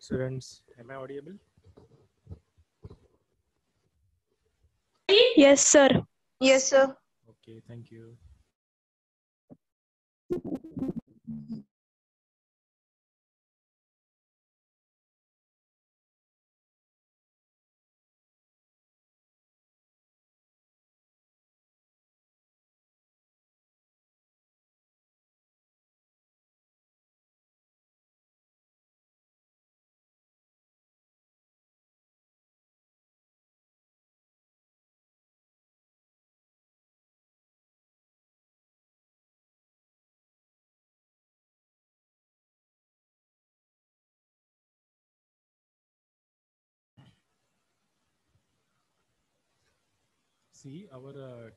students. Am I audible? Yes, sir. Yes, sir. Okay, thank you. See, our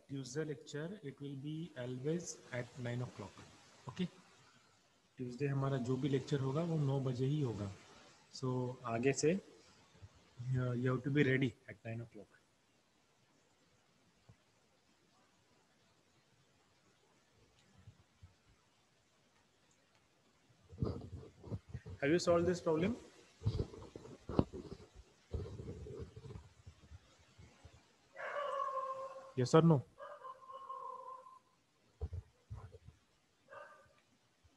Tuesday lecture, it will be always at 9 o'clock. Okay? Tuesday हमारा जो भी lecture होगा वो 9 बजे ही होगा. So आगे से you have to be ready at 9 o'clock. Have you solved this problem? Yes or no?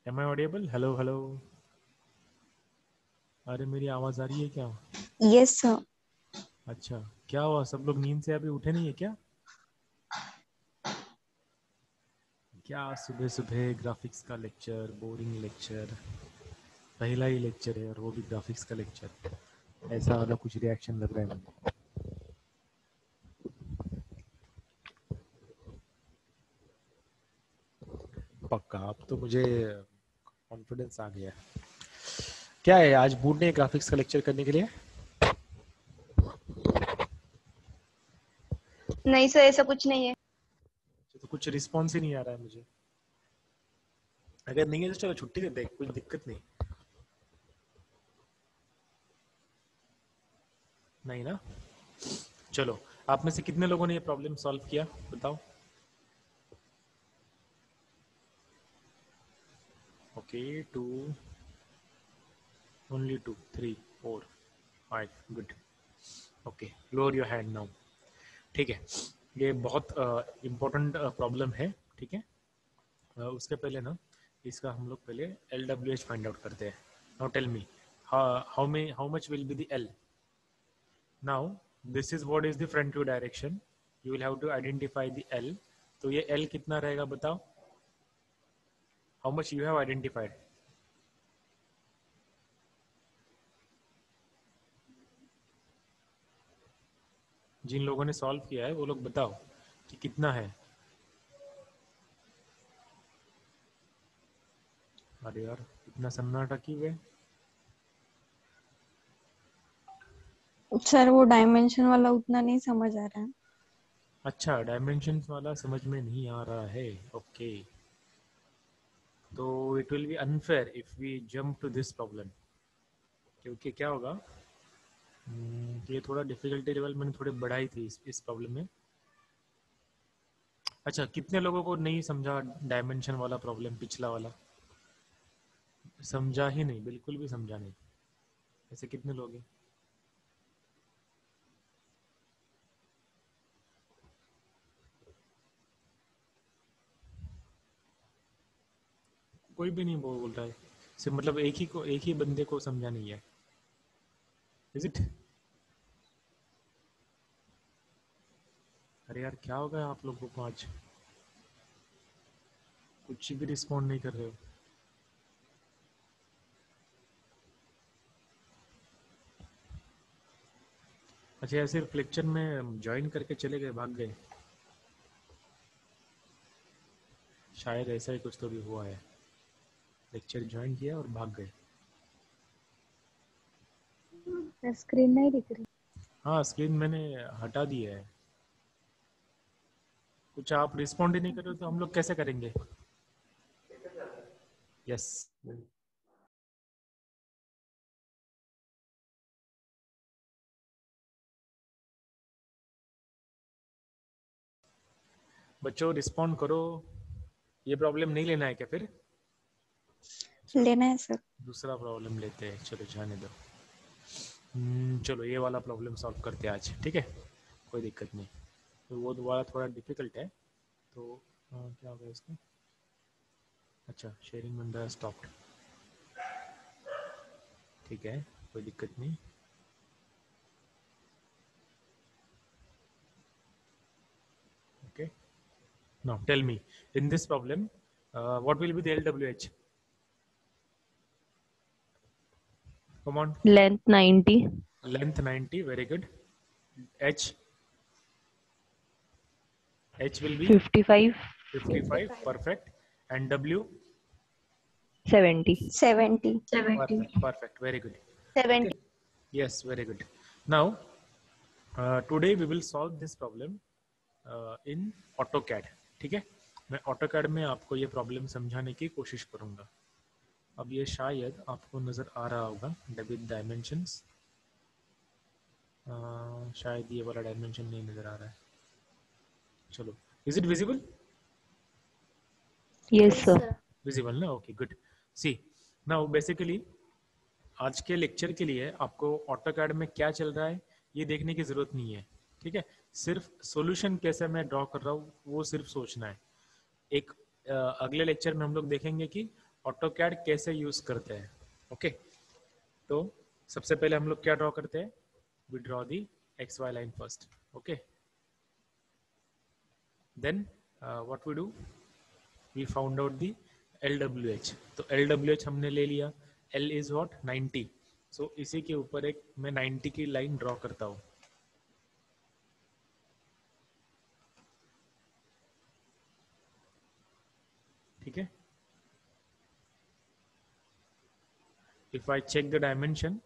Am I audible? Hello, hello. अरे मेरी आवाज आ रही है क्या? Yes, sir. अच्छा, क्या हुआ? सब लोग नींद से अभी उठे नहीं है क्या? क्या सुबह सुबह ग्राफिक्स का लेक्चर, बोरिंग लेक्चर, पहला ही लेक्चर है और वो भी ग्राफिक्स का लेक्चर. ऐसा वाला कुछ रिएक्शन लग रहा है मुझे. पक्का, अब तो मुझे कॉन्फिडेंस आ गया. क्या है, आज मूड नहीं है ग्राफिक्स का लेक्चर करने के लिए? नहीं सर, ऐसा कुछ नहीं है. तो कुछ रिस्पॉन्स ही नहीं आ रहा है मुझे. अगर नहीं है तो चलो छुट्टी दे दे, कुछ दिक्कत नहीं. नहीं ना? चलो, आप में से कितने लोगों ने ये प्रॉब्लम सॉल्व किया बताओ. Okay, 2, only 2, 3, 4, 5, good. Okay, lower your hand now. ठीक है, ये बहुत इम्पोर्टेंट प्रॉब्लम है. ठीक है, उसके पहले ना इसका हम लोग पहले LWH फाइंड आउट करते हैं. Now tell me how much will be the L. Now this is what is the front view direction. You will have to identify the L. तो ये L कितना रहेगा बताओ. How much you have identified? जिन लोगों ने solve किया है वो लोग बताओ कि कितना है. अरे यार, इतना सन्नाटा क्यों है? सर वो डायमेंशन वाला उतना नहीं समझ आ रहा है. अच्छा, डायमेंशंस वाला समझ में नहीं आ रहा है. ओके, तो it will be unfair if we jump to this problem. क्योंकि क्या होगा, ये थोड़ा डिफिकल्टी लेवल मैंने थोड़ी बढ़ाई थी इस प्रॉब्लम में. अच्छा, कितने लोगों को नहीं समझा डायमेंशन वाला प्रॉब्लम? पिछला वाला समझा ही नहीं, बिल्कुल भी समझा नहीं. ऐसे कितने लोग हैं? कोई भी नहीं बोल रहा है. सिर्फ मतलब एक ही बंदे को समझा नहीं है. Is it? अरे यार, क्या होगा आप लोगों को आज? कुछ भी रिस्पॉन्ड नहीं कर रहे हो. अच्छा, या सिर्फ लेक्चर में ज्वाइन करके चले गए, भाग गए? शायद ऐसा ही कुछ तो भी हुआ है. लेक्चर ज्वाइन किया और भाग गए. स्क्रीन नहीं दिख रही. हाँ, स्क्रीन मैंने हटा दी है. कुछ आप रिस्पॉन्ड ही नहीं कर रहे हो तो हम लोग कैसे करेंगे? यस. बच्चों रिस्पॉन्ड करो. ये प्रॉब्लम नहीं लेना है क्या? फिर लेना है सर. दूसरा प्रॉब्लम लेते हैं. चलो जाने दो. चलो ये वाला प्रॉब्लम सॉल्व करते हैं आज, ठीक है, कोई दिक्कत नहीं। तो वो वाला थोड़ा डिफिकल्ट है, तो क्या होगा इसका? अच्छा, शेयरिंग विंडो स्टॉप्ड, ठीक है, कोई दिक्कत नहीं। Okay, now tell me, in this problem, what will be the LWH? Come on. Length 90. Length 90, very good. H will be 55. 55, perfect. And W? 70. 70. Perfect, very good. 70. Yes, very good. Now, today we will solve this problem in AutoCAD, ठीक है। मैं AutoCAD में आपको ये problem समझाने की कोशिश करूँगा। अब ये शायद आपको नज़र आ रहा होगा, विद डायमेंशंस। शायद ये वाला डायमेंशन नहीं नज़र आ रहा है। चलो, is it visible? Yes, sir. Visible ना, ओके गुड। सी नाउ बेसिकली आज के लेक्चर के लिए आपको AutoCAD में क्या चल रहा है ये देखने की ज़रूरत नहीं है, ठीक है। सिर्फ सॉल्यूशन कैसे मैं ड्रॉ कर रहा हूँ वो सिर्फ सोचना है। एक अगले लेक्चर में हम लोग देखेंगे कि AutoCAD कैसे यूज़ करते हैं, ओके। तो सबसे पहले हम लोग क्या ड्रॉ करते हैं? We draw the XY line first, okay. Then what we do, we found out the LWH। तो LWH हमने ले लिया, L इज व्हाट 90। सो इसी के ऊपर एक मैं 90 की लाइन ड्रॉ करता हूँ, ठीक है। If I check the dimension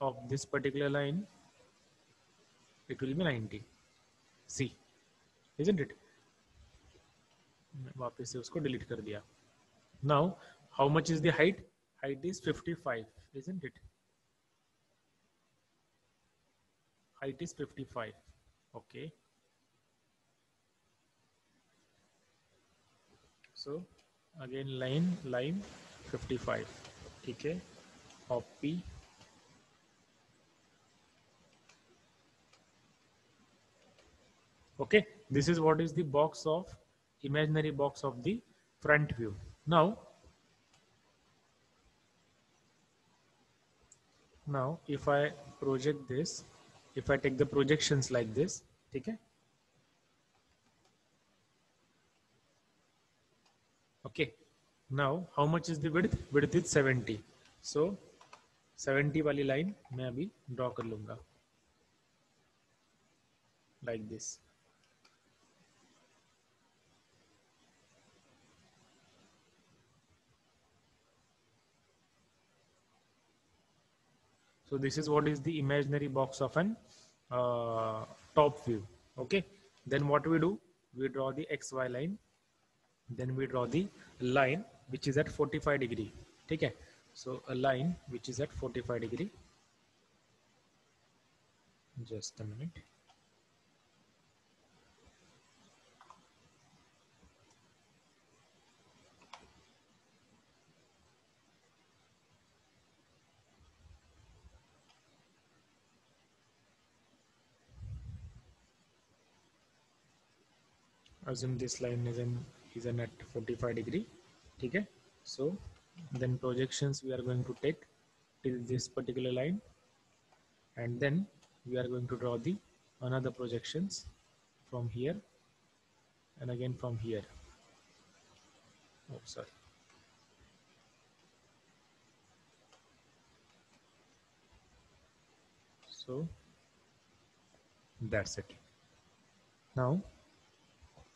of this particular line, it will be 90. See, isn't it? वापस से उसको डिलीट कर दिया। Now, how much is the height? Height is 55, isn't it? Height is 55. Okay. So again line 55, ठीक है, of P. Okay, this is what is the box of imaginary box of the front view. Now if I project this, if I take the projections like this, ठीक है, okay. Now how much is the width? Width is 70. So 70 वाली line मैं अभी draw कर लूंगा like this. So this is what is the imaginary box of an top view, okay. Then what we do, we draw the XY line, then we draw the line which is at 45 degree, ठीक है। So a line which is at 45 degree, just a minute, assume this line is an at 45 degree, ठीक है। So then projections we are going to take till this particular line, and then we are going to draw the another projections from here and again from here. Oh, sorry. So that's it. Now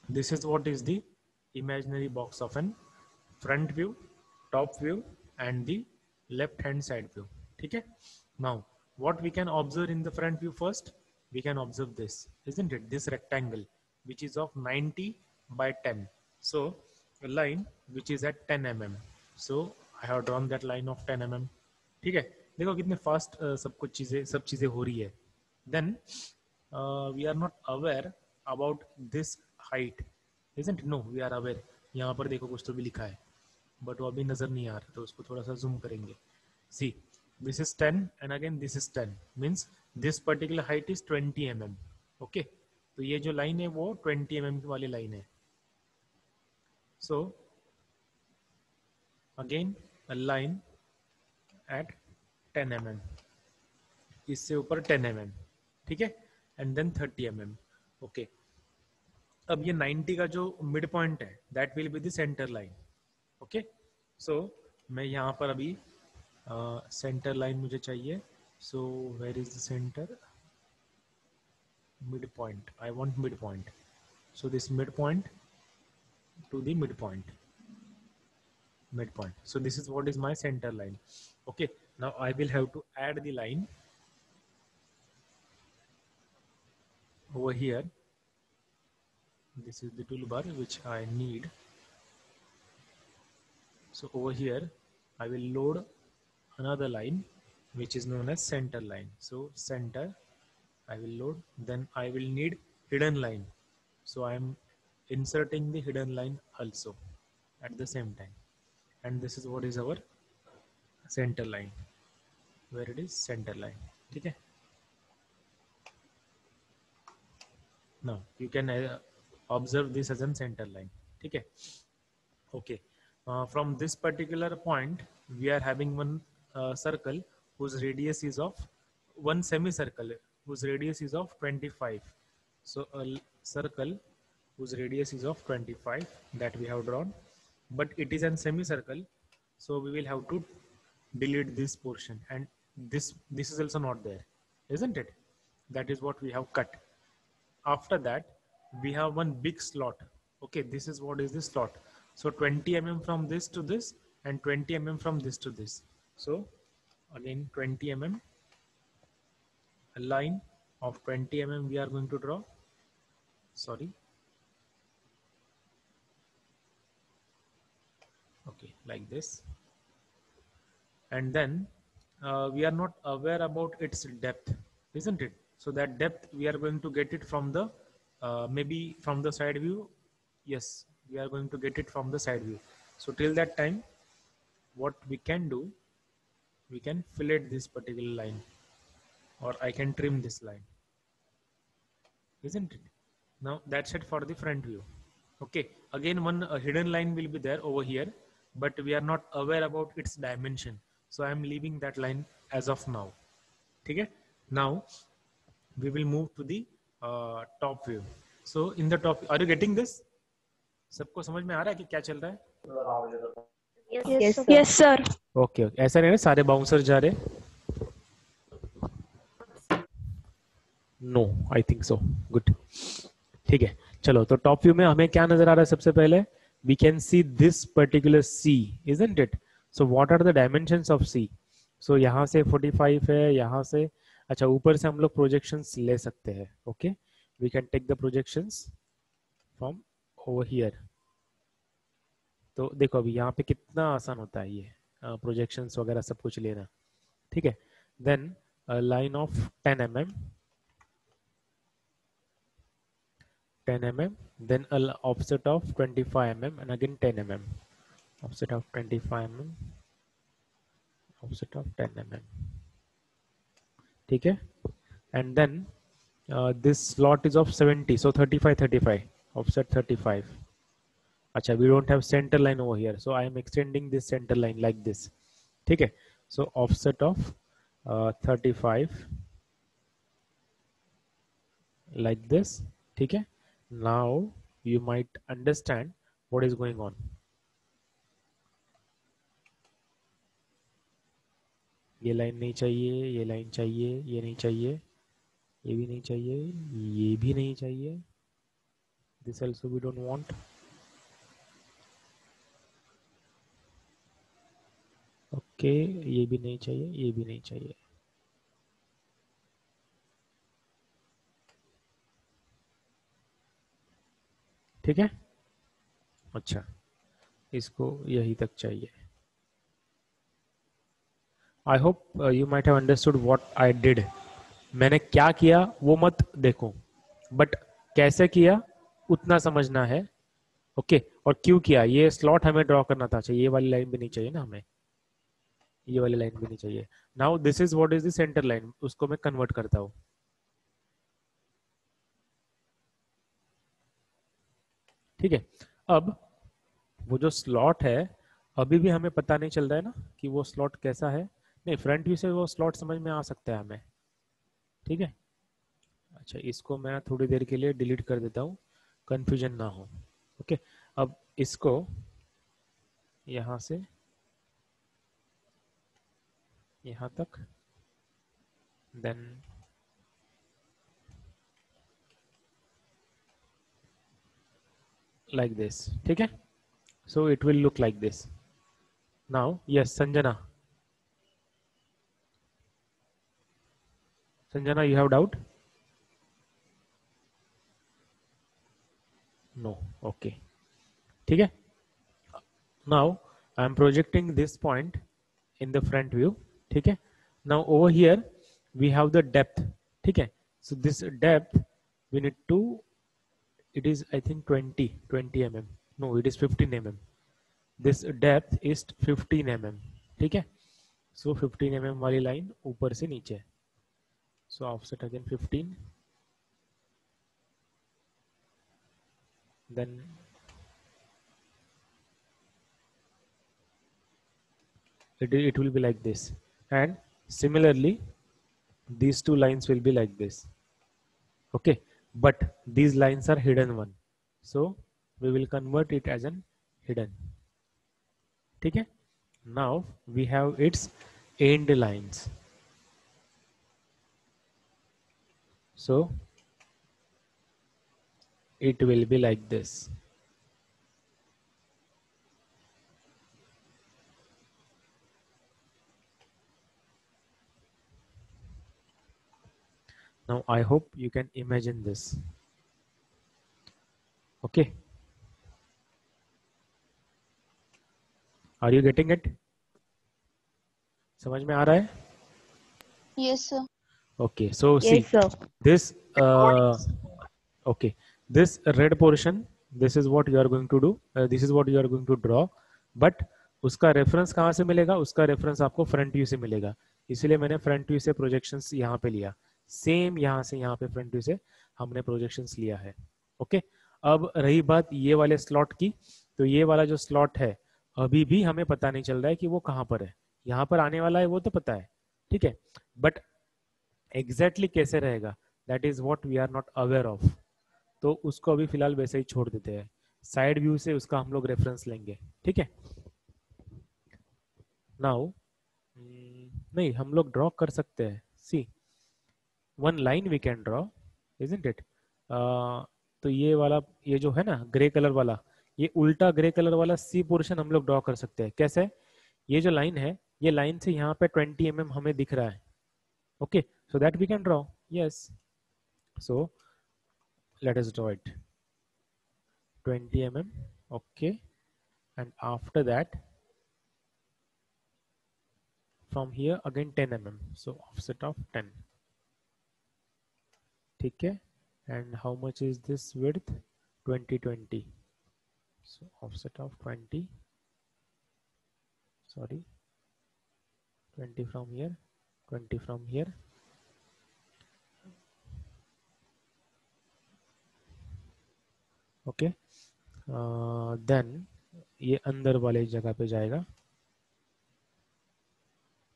this is what is the imaginary box of an front view, top view and the left hand side view, ठीक है। Now what we can observe in the front view first, we can observe this, isn't it, this rectangle which is of 90 by 10. So a line which is at 10 mm. So I have drawn that line of 10 mm, ठीक है। देखो कितने fast सब चीजें हो रही है। Then we are not aware about this height, isn't it? No, we are aware. यहाँ पर देखो कुछ तो भी लिखा है बट वो अभी नजर नहीं आ रहा, तो उसको थोड़ा सा जूम करेंगे। सी this is 10 and again this is 10 means this particular height is 20 mm. Okay तो ये जो लाइन है वो 20 mm वाली लाइन है. So again a line at 10 mm, इससे ऊपर 10 mm, ठीक है, एंड देन 30 mm. ओके अब ये 90 का जो मिड पॉइंट है that will be the centre line. Okay so मैं यहाँ पर अभी सेंटर लाइन मुझे चाहिए. So where is the centre? Mid point. I want mid point. So this mid point to the midpoint. So this is what is my center line. Okay, now I will have to add the line over here. This is the toolbar which I need. So over here I will load another line which is known as center line. So center I will load, then I will need hidden line. So I am inserting the hidden line also at the same time, and this is what is our center line, where it is center line. ठीक है, now you can observe this as a center line. ठीक है, okay. From this particular point we are having one circle whose radius is of one semicircle whose radius is of 25. So a circle whose radius is of 25 that we have drawn, but it is a semicircle, so we will have to delete this portion, and this is also not there, isn't it? That is what we have cut. After that we have one big slot. Okay, this is what is the slot. So 20 mm from this to this and 20 mm from this to this. So again 20 mm, a line of 20 mm we are going to draw. Sorry. Okay, like this, and then we are not aware about its depth, isn't it? So that depth we are going to get it from the maybe from the side view. Yes, we are going to get it from the side view. So till that time what we can do, we can fillet this particular line, or I can trim this line, isn't it? Now that's it for the front view. Okay, again one hidden line will be there over here, but we are not aware about its dimension, so I am leaving that line as of now. ठीक है, now we will move to the top view. So in the top, are you getting this? सबको समझ में आ रहा है कि क्या चल रहा है? Yes sir. ओके ओके, ऐसा नहीं है सारे बाउंसर जा रहे? No, I think so. Good, ठीक है. चलो, तो टॉप व्यू में हमें क्या नजर आ रहा है? सबसे पहले we can see this particular C, isn't it? So what are the dimensions of C? So यहाँ से 45 है, यहाँ से, अच्छा ऊपर से हम लोग projections ले सकते हैं. Okay, we can take the projections from over here. तो देखो अभी यहाँ पे कितना आसान होता है ये projections वगैरह सब कुछ लेना. ठीक है, then a line of 10 mm, 10 mm, then an offset of 25 mm, and again 10 mm, offset of 25 mm, offset of 10 mm. ठीक है, and then this slot is of 70, so 35, offset 35. अच्छा, we don't have center line over here, so I am extending this center line like this. ठीक है, so offset of 35 like this. ठीक है, now you might understand what is going on. ये line नहीं चाहिए, ये line चाहिए, ये नहीं चाहिए, ये भी नहीं चाहिए, ये भी नहीं चाहिए. This also we don't want. Okay, ये भी नहीं चाहिए, ये भी नहीं चाहिए. ठीक है, अच्छा इसको यही तक चाहिए. आई hope you might have understood what I did. मैंने क्या किया वो मत देखो, बट कैसे किया उतना समझना है. ओके, और क्यों किया, ये स्लॉट हमें ड्रॉ करना था. अच्छा, ये वाली लाइन भी नहीं चाहिए ना हमें, ये वाली लाइन भी नहीं चाहिए. Now this is what is the centre line, उसको मैं कन्वर्ट करता हूँ. ठीक है. अब वो जो स्लॉट है अभी भी हमें पता नहीं चल रहा है ना कि वो स्लॉट कैसा है. नहीं, फ्रंट व्यू से वो स्लॉट समझ में आ सकता है हमें. ठीक है. अच्छा, इसको मैं थोड़ी देर के लिए डिलीट कर देता हूँ, कंफ्यूजन ना हो. ओके. अब इसको यहाँ से यहाँ तक, देन like this. ठीक है. So it will look like this. Now yes, Sanjana, you have doubt? No. Okay. ठीक है. Now I am projecting this point in the front view. ठीक है. Now over here we have the depth. ठीक है. So this depth we need to, it is I think 20 mm. No, it is 15 mm. This depth is 15 mm. ठीक है. So 15 mm वाली line ऊपर से नीचे. So offset again 15. Then it will be like this, and similarly these two lines will be like this. Okay, but these lines are hidden one, so we will convert it as an hidden. ठीक है. Now we have its end lines, so it will be like this. Now I hope you can imagine this. Okay, are you getting it? समझ में आ रहा है? Yes, sir. Okay, so see Yes, sir. this okay, this red portion, this is what you are going to do, this is what you are going to draw, but उसका reference कहाँ से मिलेगा? उसका reference आपको front view से मिलेगा, इसलिए मैंने फ्रंट व्यू से प्रोजेक्शंस यहाँ पे लिया. सेम यहाँ से यहाँ पे फ्रंट व्यू से हमने प्रोजेक्शंस लिया है. ओके. अब रही बात ये वाले स्लॉट की, तो ये वाला जो स्लॉट है अभी भी हमें पता नहीं चल रहा है कि वो कहाँ पर है. यहाँ पर आने वाला है वो तो पता है. ठीक है. बट एग्जैक्टली कैसे रहेगा, that is what we are not aware of. तो उसको अभी फिलहाल वैसे ही छोड़ देते हैं. साइड व्यू से उसका हम लोग रेफरेंस लेंगे. ठीक है. नाउ नहीं, हम लोग ड्रॉ कर सकते हैं. See, one line we can draw, isn't it? तो ये वाला, ये जो है ना ग्रे कलर वाला, ये उल्टा ग्रे कलर वाला सी पोर्शन हम लोग ड्रॉ कर सकते हैं. कैसे? ये जो लाइन है, ये लाइन से यहाँ पे 20 mm हमें दिख रहा है. Okay, so that we can draw. Yes, so let us draw it. 20 mm. Okay, and after that from here again 10 mm, so offset of 10. ठीक है. And how much is this width? 20, so offset of 20, sorry, 20 from here, 20 from here. Okay. Then ये अंदर वाले जगह पे जाएगा.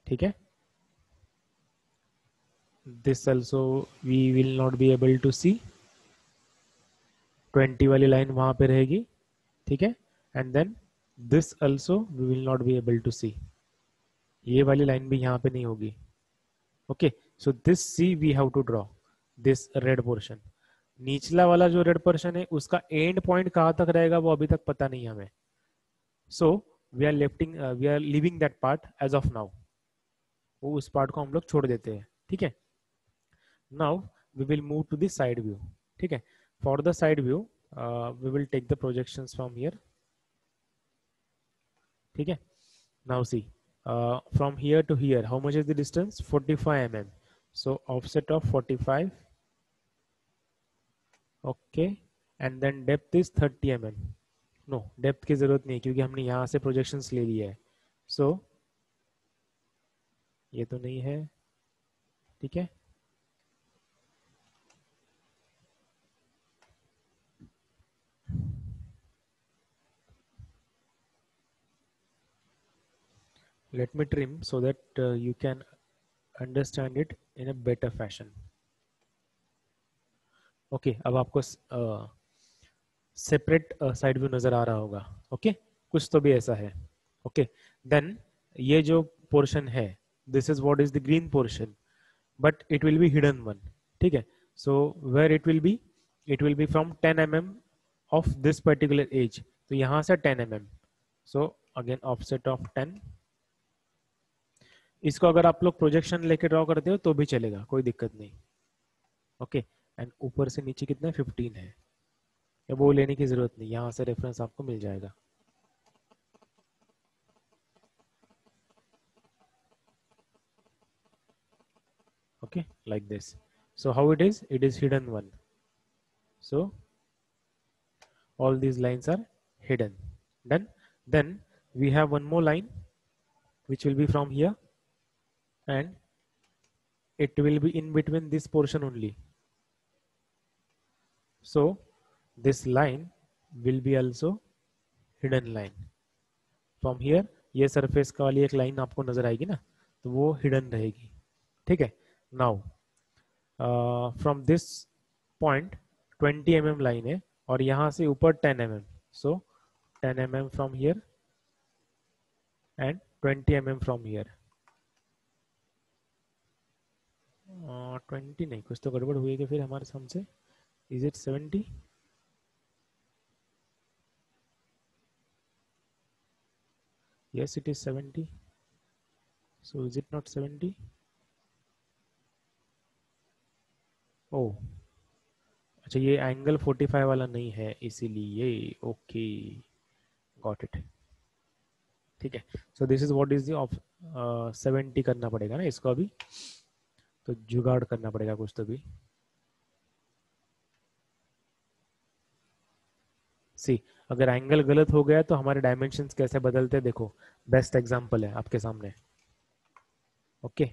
ठीक है. This also we will not be able to see. 20 वाली लाइन वहां पे रहेगी. ठीक है. And then this also we will not be able to see. ये वाली लाइन भी यहाँ पे नहीं होगी. Okay, so this see we have to draw this red portion. निचला वाला जो रेड पोर्शन है उसका एंड पॉइंट कहाँ तक रहेगा वो अभी तक पता नहीं हमें. So we are living that part as of now. वो उस पार्ट को हम लोग छोड़ देते हैं. ठीक है. Now we will move to the side view. ठीक है. For the side view we will take the projections from here. ठीक है. Now see, from here to here how much is the distance? 45 mm. So offset of 45. Okay. And then depth is 30 mm. No, depth की जरूरत नहीं क्योंकि हमने यहाँ से projections ले लिया है. सो ये तो नहीं है, ठीक है। Let me trim so that you can understand it in a better fashion. Okay, अब आपको सेपरेट साइड व्यू नजर आ रहा होगा। ओके, कुछ तो भी ऐसा है। ओके, देन ये जो पोर्शन है, this is what is the green portion, but it will be hidden one, ठीक है। So where it will be from 10 mm of this particular edge, तो यहाँ से 10 mm, so again offset of 10। इसको अगर आप लोग प्रोजेक्शन लेके ड्रॉ करते हो तो भी चलेगा, कोई दिक्कत नहीं। ओके, एंड ऊपर से नीचे कितना 15 है, या वो लेने की जरूरत नहीं, यहाँ से रेफरेंस आपको मिल जाएगा। Okay, like this. So how it is hidden one. So all these lines are hidden. Then we have one more line which will be from here, and it will be in between this portion only. So this line will be also hidden line. From here ये surface का वाली एक line आपको नजर आएगी ना, तो वो हिडन रहेगी, ठीक है। Now from this point 20 mm line है, और यहाँ से ऊपर 10 mm, so 10 mm from here and 20 mm from here. 20 नहीं, कुछ तो गड़बड़ हुई कि फिर हमारे हमसे। Is it 70? Yes, it is 70. So is it not 70? Oh, अच्छा ये एंगल 45 वाला नहीं है इसीलिए। ओके, गॉट इट, ठीक है। So this is what is the of 70 करना पड़ेगा ना इसको अभी, तो जुगाड़ करना पड़ेगा कुछ तो भी। सी, अगर एंगल गलत हो गया तो हमारे डायमेंशंस कैसे बदलते हैं, देखो बेस्ट एग्जांपल है आपके सामने। ओके,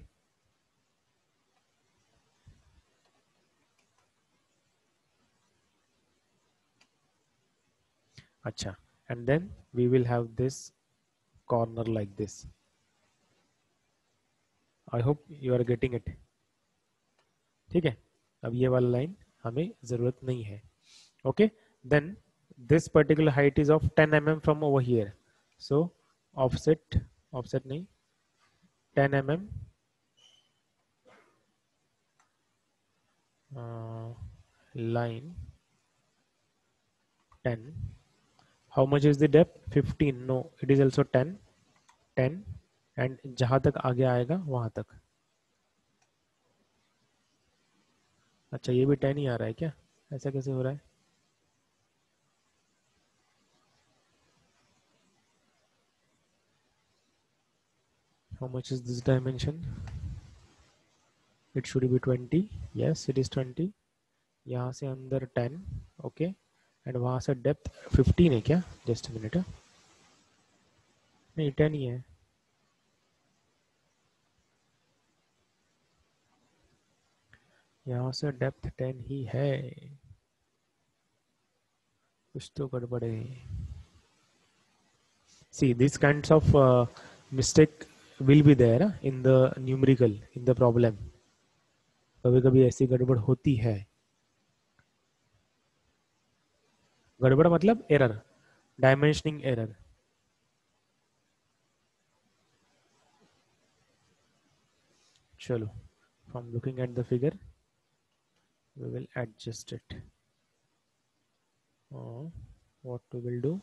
अच्छा, and then we will have this corner like this. I hope you are getting it, ठीक है। अब ये वाला लाइन हमें जरूरत नहीं है। Okay, then this particular height is of 10 mm from over here, so offset नहीं, 10 mm line 10. How much is the depth? 15? No, it is also 10 and जहां तक आगे आएगा वहां तक। अच्छा, ये भी 10 ही आ रहा है क्या? ऐसा कैसे हो रहा है? How much is this dimension? It should be 20. Yes, it is 20. यहाँ से अंदर 10, ओके, एंड वहाँ से डेप्थ 15 है क्या? जस्ट मिनट, नहीं 10 ही है। यहाँ से डेप्थ 10 ही है, कुछ तो गड़बड़ है। See, these kinds of mistake will be there in the numerical, in the problem. कभी कभी ऐसी गड़बड़ होती है। गड़बड़ मतलब एरर, डायमेंशनिंग एरर। चलो, from looking at the figure we will adjust it. What we will do,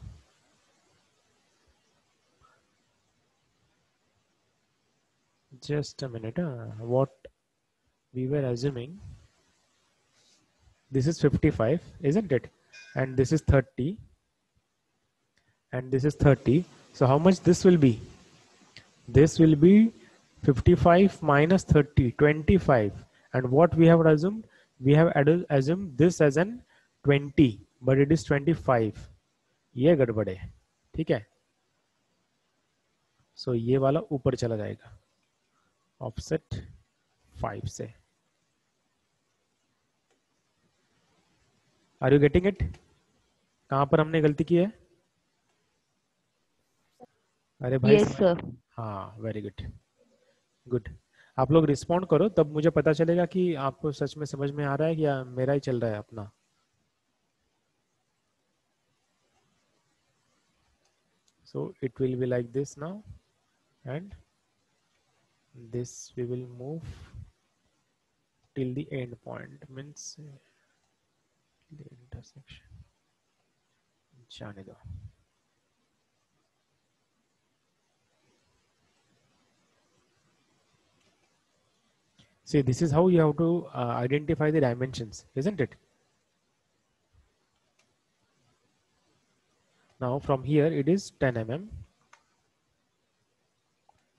just a minute, what we were assuming, this is 55, isn't it? And this is 30 and this is 30, so how much this will be? This will be 55 minus 30, 25. And what we have assumed, we have assumed this as an 20, but it is 25. ये गड़बड़ है, ठीक है। सो ये वाला ऊपर चला जाएगा, ऑफसेट 5 से। Are you getting it? कहाँ पर हमने गलती की है? अरे भाई Yes, समझ, sir. हाँ वेरी गुड, गुड। आप लोग रिस्पॉन्ड करो तब मुझे पता चलेगा कि आपको सच में समझ में आ रहा है कि या मेरा ही चल रहा है अपना। So it will be like this now, and this we will move till the end point, means the intersection. जाने दो। See, this is how you have to identify the dimensions, isn't it? Now from here it is 10 mm.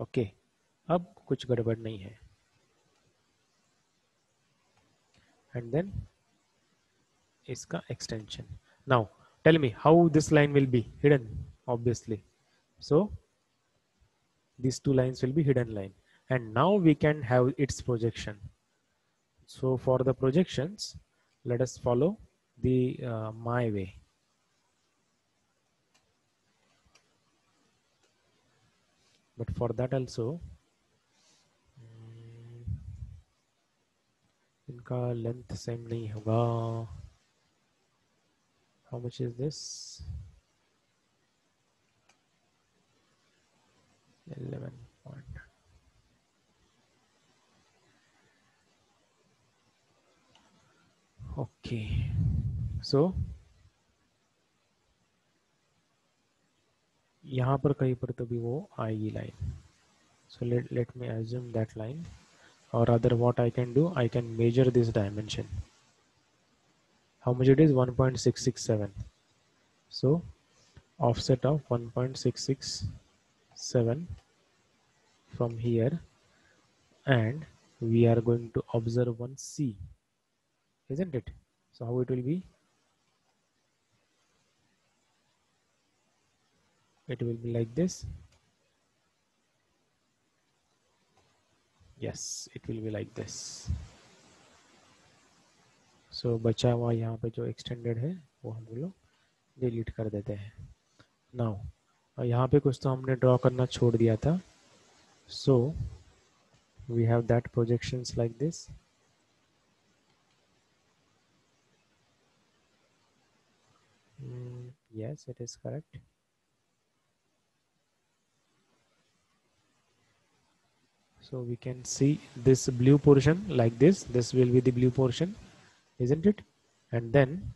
Okay, अब कुछ गड़बड़ नहीं है। And then इसका extension. Now tell me how this line will be hidden, obviously. So these two lines will be hidden line, and now we can have its projection. So for the projections, let us follow the my way. But for that also इनका length same नहीं होगा। How much is this? 11 point. Okay, so यहाँ पर कहीं पर तो भी वो आएगी line. So let me assume that line, or rather what I can do, I can measure this dimension. How much it is? 1.667. So offset of 1.667 from here, and we are going to observe one C, isn't it? So how it will be? It will be like this. Yes, it will be like this. So बचा हुआ यहाँ पे जो extended है वो हम लोग delete कर देते हैं। Now यहाँ पे कुछ तो हमने ड्रॉ करना छोड़ दिया था। So we have that projections like this. Yes, it is correct. So we can see this blue portion like this. This will be the blue portion, isn't it? And then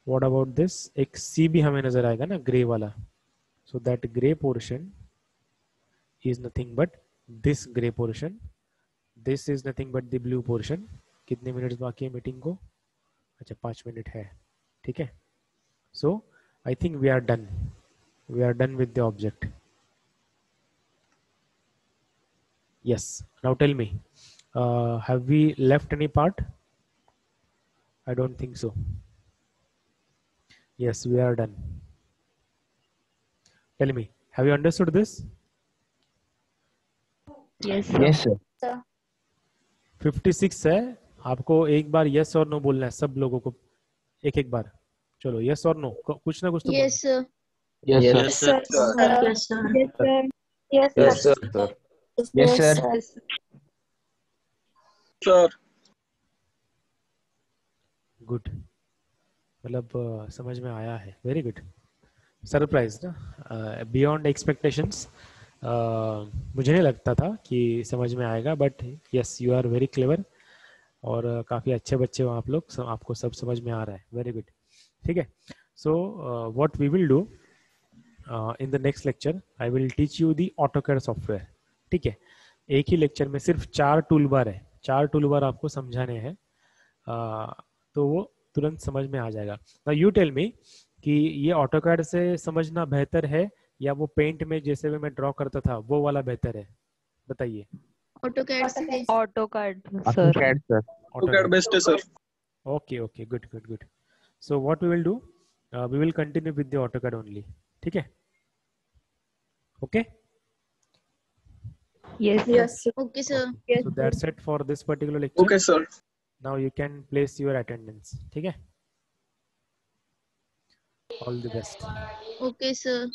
what about this? एक C भी हमें नजर आएगा ना, grey वाला. So that gray portion is nothing but this gray portion. This is nothing but the blue portion. कितने minutes बाकी है मीटिंग को? अच्छा 5 मिनट है, ठीक है. So I think we are done. We are done with the object. Yes. Now tell me, have we left any part? I don't think so. Yes, we are done. Tell me, have you understood this? Yes, sir. Yes, sir. sir. 56 है, आपको एक बार yes और no बोलना है सब लोगों को, एक एक बार. चलो yes और no, कुछ ना कुछ तो Yes, sir. Yes, sir. Yes, sir. Yes, sir. Yes, sir. Yes, Yes, sir. sir. Yes, sir. Sir. Good, मतलब समझ में आया है. Very good. सरप्राइज ना, बियॉन्ड एक्सपेक्टेशंस. मुझे नहीं लगता था कि समझ में आएगा, but yes you are very clever, और काफ़ी अच्छे बच्चे हो आप लोग, आपको सब समझ में आ रहा है. वेरी गुड, ठीक है. So what we will do in the next lecture, I will teach you the AutoCAD software. ठीक है, एक ही लेक्चर में सिर्फ 4 टूल बार है, 4 टूल बार आपको समझाने हैं, तो वो तुरंत समझ में आ जाएगा. नाउ यू टेल मी कि ये ऑटोकैड से समझना बेहतर है या वो पेंट में जैसे भी मैं ड्रॉ करता था वो वाला बेहतर है, बताइए. AutoCAD से. AutoCAD, sir. AutoCAD, sir. AutoCAD best है, sir. Okay, okay, good, good, good. So what we will do, we will continue with the AutoCAD only. ठीक है, okay. Yes, sir. Yes, sir. Okay, sir. So that's it for this particular lecture. Okay, sir. Now you can place your attendance. ठीक है? All the best. Okay, sir.